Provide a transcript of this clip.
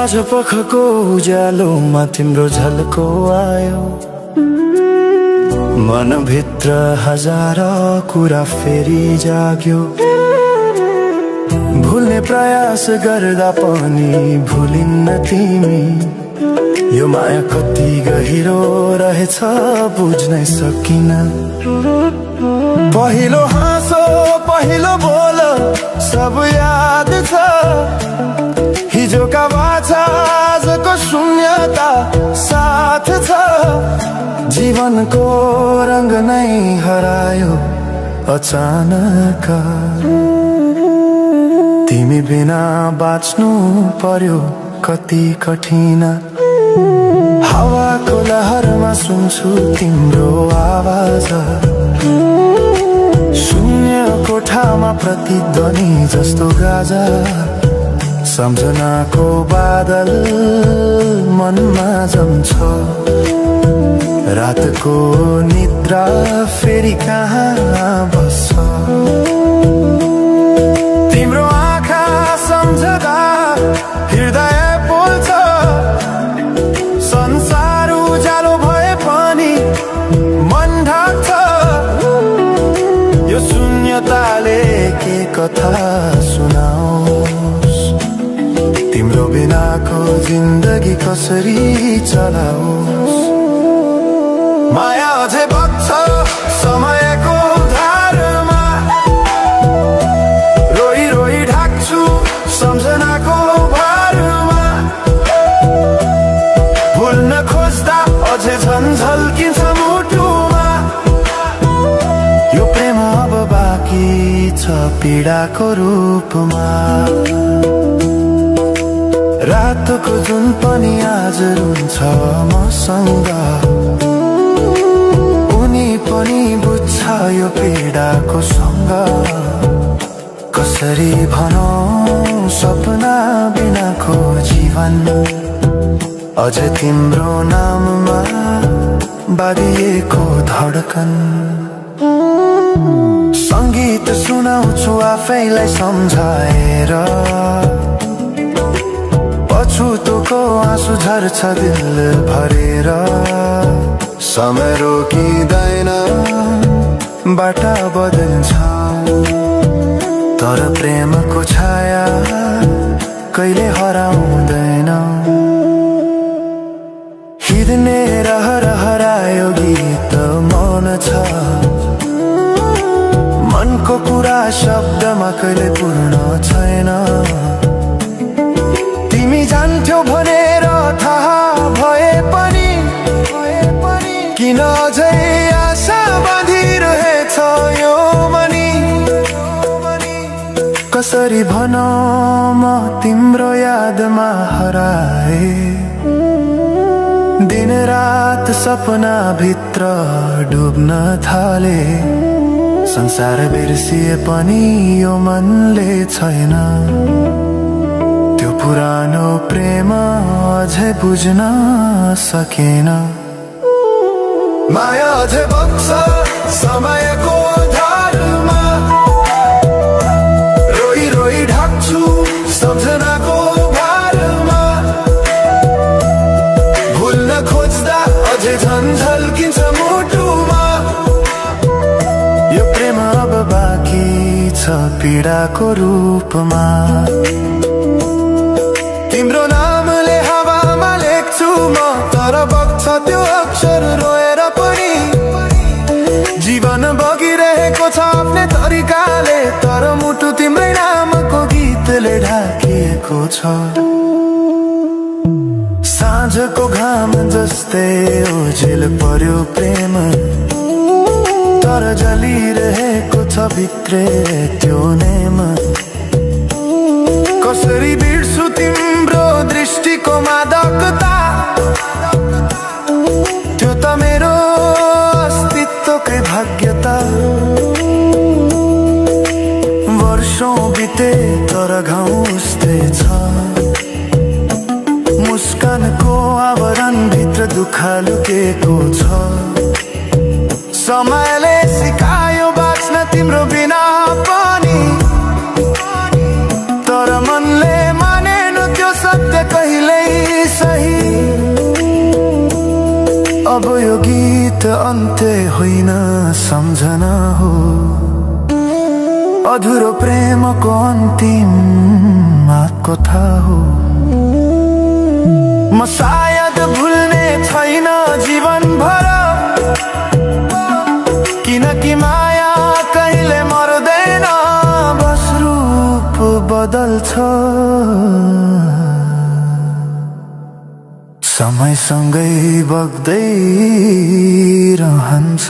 साँझ पखको उज्यालोमा तिम्रो झल्को आयो, मनभित्र हजार कुरा फेरि जाग्यो। भुल्ने प्रयास गर्दा पनि भुलिन्न तिमी, यो माया कति गहिरो रहेछ बुझ्नै सकिन। पहिलो हाँसो पहिलो बोल सब याद छ, हिजोका बाछा आजको शून्यता साथ छ। जीवनको रंग नै हरायो अचानक, तिमी बिना बाँच्नु पर्यो कति कठिन। हावाको लहरमा सुन्छु तिम्रो आवाज, शून्य कोठामा प्रतिध्वनि जस्तो गाजा। सम्झनाको बादल मनमा जम्छ, रातको निद्रा फेरि कहाँ बस्छ। तिम्रो आँखा सम्झदा हृदय पोल्छ, संसार उज्यालो भए पनि मन ढाक्छ। यो शून्यताले के कथा सुनाओस्, तिम्रो बिनाको जिन्दगी कसरी चलाओस्। माया अझै बग्छ समयको धारमा, रोई रोई ढाक्छु सम्झनाको भारमा। भुल्न खोज्दा अझै झन् झल्किन्छ मुटुमा, यो प्रेम अब बाँकी छ पीडाको रूपमा। रातको जुन पनि आज रुन्छ मसँग, उनी पनि बुझ्छ यो पीडाको सँग। कसरी भनौं सपना बिनाको जीवन, अझ तिम्रो नाममा बाँधिएको धडकन। संगीत सुनाउँछु आफैलाई सम्झाएर, पछुतोको आँसु झर्छ दिल भरेर। समय रोकिँदैन बाटा बदल्छ, तर प्रेमको छाया कहिले हराउँदैन। हिँड्ने रहर हरायो गीत मौन छ, मनको कुरा शब्दमा कहिले पूर्ण छैन। तिमी जान्थ्यौ भनेर थाहा भए पनि किन अझै आशा बाँधिरहेछ यो मनी। कसरी भनौं म तिम्रो यादमा हराए, दिन रात सपना भित्र डुब्न थाले। संसार बिर्सिए पनि यो मनले छैन, त्यो पुरानो प्रेम अझै बुझ्न सकेन। माया अझै बग्छ समयको धारमा, रोई रोई ढाक्छु सम्झनाको भारमा। भुल्न खोज्दा अझै झन् झल्किन्छ मुटुमा, यो प्रेम अब बाँकी छ पीडाको रूपमा। तिम्रो नामले हावामा लेख्छु म, तर बग्छ त्यो अक्षर रोएर पनि। जीवन बगिरहेको छ आफ्नै तरिकाले, तर मुटु तिम्रै नामको गीतले ढाकिएको छ। साँझको घाम जस्तै ओझेल पर्यो प्रेम, तर जलिरहेको छ भित्रै त्यो नेम। कसरी बिर्सु तिम्रो दृष्टिको मादकता, त्यो त मेरो अस्तित्वकै भाग्यता। वर्षौं बिते तर घाउ उस्तै छ, मुस्कानको आवरण भित्र दुःख लुकेको छ। समयले सिकायो बाँच्न तिम्रो बिना पनि, तर मनले मानेन त्यो सत्य कहिल्यै अधुरो प्रेमको अन्तिम कथा हो। म सायद भुल्ने छैन जीवन भर, किनकि माया कहिले मर्दैन, बस रूप बदल्छ। समयसँगै बग्दै रहन्छ।